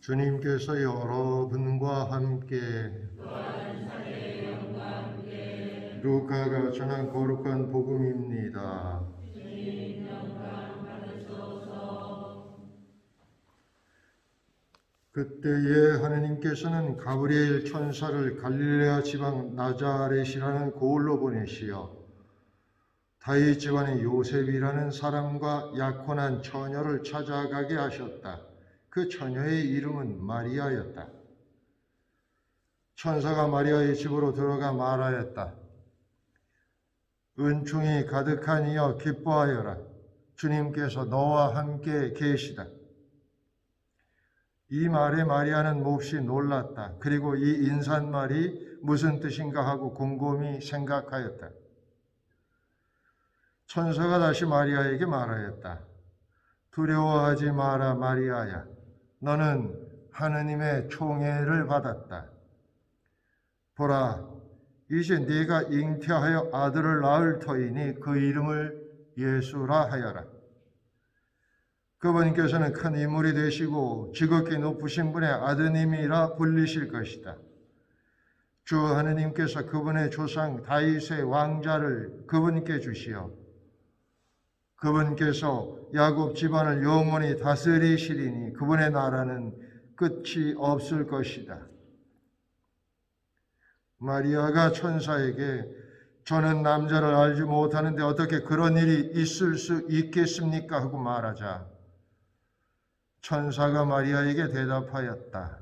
주님께서 여러분과 함께 루카가 전한 거룩한 복음입니다. 그때에 하느님께서는 가브리엘 천사를 갈릴레아 지방 나자렛이라는 고을로 보내시어 다윗 집안의 요셉이라는 사람과 약혼한 처녀를 찾아가게 하셨다. 그 처녀의 이름은 마리아였다. 천사가 마리아의 집으로 들어가 말하였다. 은총이 가득한 이여 기뻐하여라. 주님께서 너와 함께 계시다. 이 말에 마리아는 몹시 놀랐다. 그리고 이 인사말이 무슨 뜻인가 하고 곰곰이 생각하였다. 천사가 다시 마리아에게 말하였다. 두려워하지 마라 마리아야. 너는 하느님의 총애를 받았다. 보라, 이제 네가 잉태하여 아들을 낳을 터이니 그 이름을 예수라 하여라. 그분께서는 큰 인물이 되시고 지극히 높으신 분의 아드님이라 불리실 것이다. 주 하느님께서 그분의 조상 다윗의 왕자를 그분께 주시어 그분께서 야곱 집안을 영원히 다스리시리니 그분의 나라는 끝이 없을 것이다. 마리아가 천사에게 저는 남자를 알지 못하는데 어떻게 그런 일이 있을 수 있겠습니까? 하고 말하자 천사가 마리아에게 대답하였다.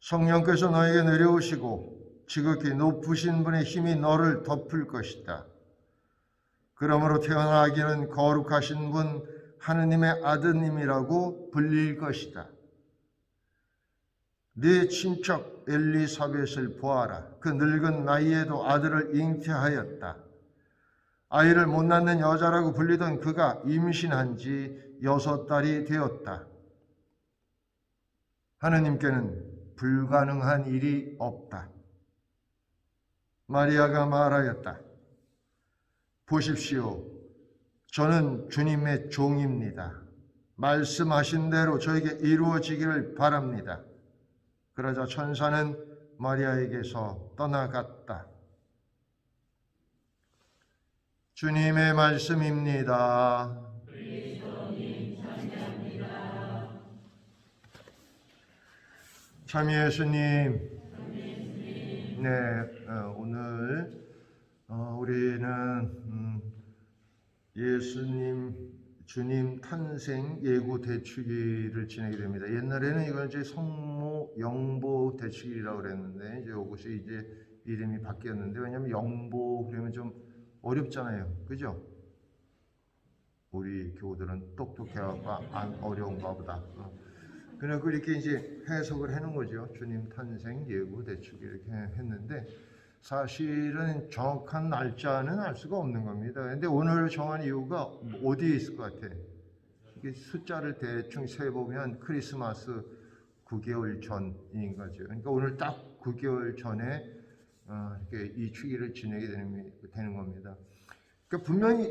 성령께서 너에게 내려오시고 지극히 높으신 분의 힘이 너를 덮을 것이다. 그러므로 태어나기는 거룩하신 분 하느님의 아드님이라고 불릴 것이다. 네 친척 엘리사벳을 보아라. 그 늙은 나이에도 아들을 잉태하였다. 아이를 못 낳는 여자라고 불리던 그가 임신한 지 6달이 되었다. 하느님께는 불가능한 일이 없다. 마리아가 말하였다. 보십시오. 저는 주님의 종입니다. 말씀하신 대로 저에게 이루어지기를 바랍니다. 그러자 천사는 마리아에게서 떠나갔다. 주님의 말씀입니다. 참 예수님. 네, 오늘 우리는 예수님 주님 탄생 예고 대축일을 지내게 됩니다. 옛날에는 이걸 이제 성모 영보 대축일이라고 그랬는데 이제 이것이 이제 이름이 바뀌었는데 왜냐하면 영보 그러면 좀 어렵잖아요, 그죠? 우리 교우들은 똑똑해갖고 안 어려운가 보다. 그래서 이렇게 이제 해석을 해놓은 거죠. 주님 탄생 예고 대축일 이렇게 했는데. 사실은 정확한 날짜는 알 수가 없는 겁니다. 그런데 오늘 정한 이유가 어디에 있을 것 같아? 이게 숫자를 대충 세보면 크리스마스 9개월 전인 거죠. 그러니까 오늘 딱 9개월 전에 이렇게 이 축일을 지내게 되는 겁니다. 그러니까 분명히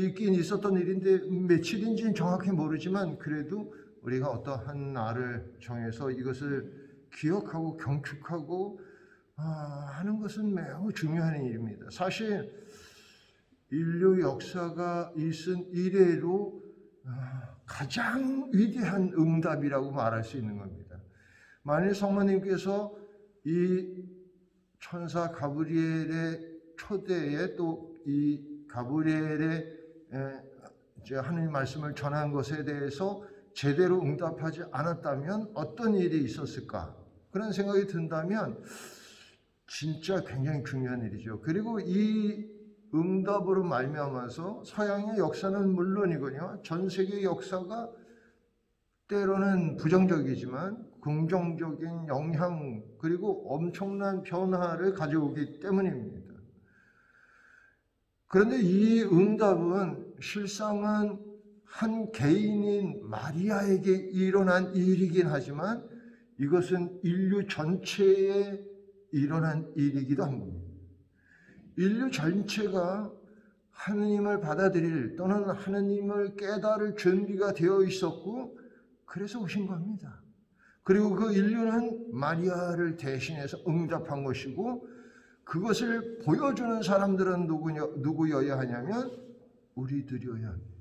있긴 있었던 일인데 며칠인지는 정확히 모르지만 그래도 우리가 어떠한 날을 정해서 이것을 기억하고 경축하고 하는 것은 매우 중요한 일입니다. 사실 인류 역사가 있은 이래로 가장 위대한 응답이라고 말할 수 있는 겁니다. 만일 성모님께서 이 천사 가브리엘의 초대에 또 이 가브리엘의 하느님 말씀을 전한 것에 대해서 제대로 응답하지 않았다면 어떤 일이 있었을까? 그런 생각이 든다면 진짜 굉장히 중요한 일이죠. 그리고 이 응답으로 말미암아서 서양의 역사는 물론이거든요. 전 세계의 역사가 때로는 부정적이지만 긍정적인 영향 그리고 엄청난 변화를 가져오기 때문입니다. 그런데 이 응답은 실상은 한 개인인 마리아에게 일어난 일이긴 하지만 이것은 인류 전체에 일어난 일이기도 한 겁니다. 인류 전체가 하느님을 받아들일 또는 하느님을 깨달을 준비가 되어 있었고 그래서 오신 겁니다. 그리고 그 인류는 마리아를 대신해서 응답한 것이고, 그것을 보여주는 사람들은 누구여야 하냐면 우리들이어야 합니다.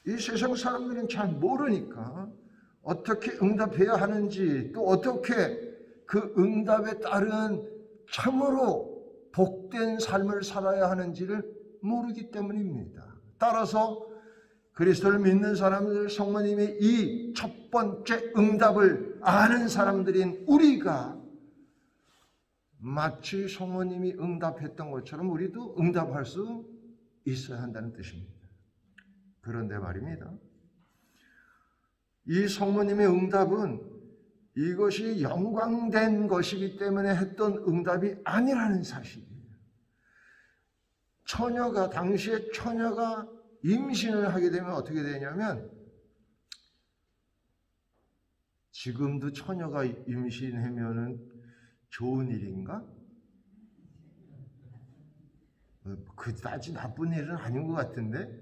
이 세상 사람들은 잘 모르니까 어떻게 응답해야 하는지, 또 어떻게 그 응답에 따른 참으로 복된 삶을 살아야 하는지를 모르기 때문입니다. 따라서 그리스도를 믿는 사람들, 성모님이 이 첫 번째 응답을 아는 사람들인 우리가 마치 성모님이 응답했던 것처럼 우리도 응답할 수 있어야 한다는 뜻입니다. 그런데 말입니다, 이 성모님의 응답은 이것이 영광된 것이기 때문에 했던 응답이 아니라는 사실이에요. 당시에 처녀가 임신을 하게 되면 어떻게 되냐면, 지금도 처녀가 임신하면은 좋은 일인가? 그다지 나쁜 일은 아닌 것 같은데,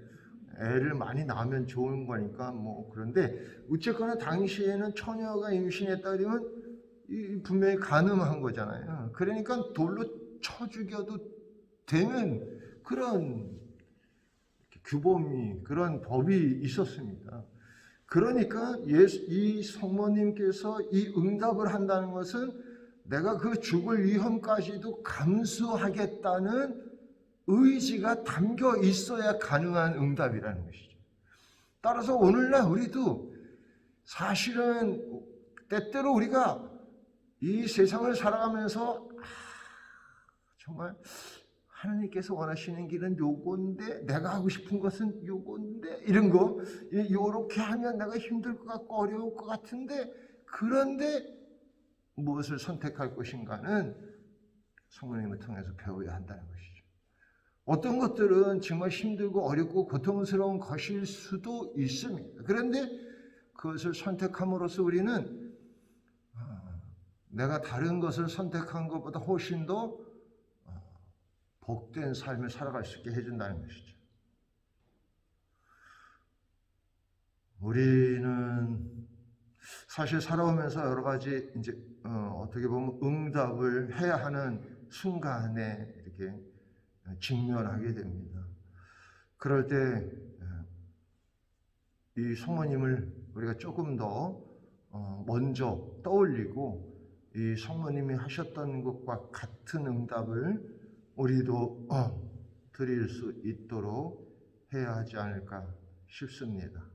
애를 많이 낳으면 좋은 거니까 뭐. 그런데 어쨌거나 당시에는 처녀가 임신했다 그러면 분명히 가늠한 거잖아요. 그러니까 돌로 쳐 죽여도 되는 그런 규범이, 그런 법이 있었습니다. 그러니까 이 성모님께서 이 응답을 한다는 것은 내가 그 죽을 위험까지도 감수하겠다는 의지가 담겨 있어야 가능한 응답이라는 것이죠. 따라서 오늘날 우리도 사실은 때때로 우리가 이 세상을 살아가면서 정말 하나님께서 원하시는 길은 요건데, 내가 하고 싶은 것은 요건데, 이런 거, 요렇게 하면 내가 힘들 것 같고 어려울 것 같은데, 그런데 무엇을 선택할 것인가는 성모님을 통해서 배워야 한다는 것이죠. 어떤 것들은 정말 힘들고 어렵고 고통스러운 것일 수도 있습니다. 그런데 그것을 선택함으로써 우리는 내가 다른 것을 선택한 것보다 훨씬 더 복된 삶을 살아갈 수 있게 해준다는 것이죠. 우리는 사실 살아오면서 여러 가지 어떻게 보면 응답을 해야 하는 순간에 이렇게 직면하게 됩니다. 그럴 때 이 성모님을 우리가 조금 더 먼저 떠올리고, 이 성모님이 하셨던 것과 같은 응답을 우리도 드릴 수 있도록 해야 하지 않을까 싶습니다.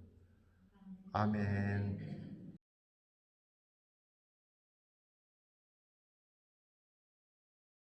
아멘.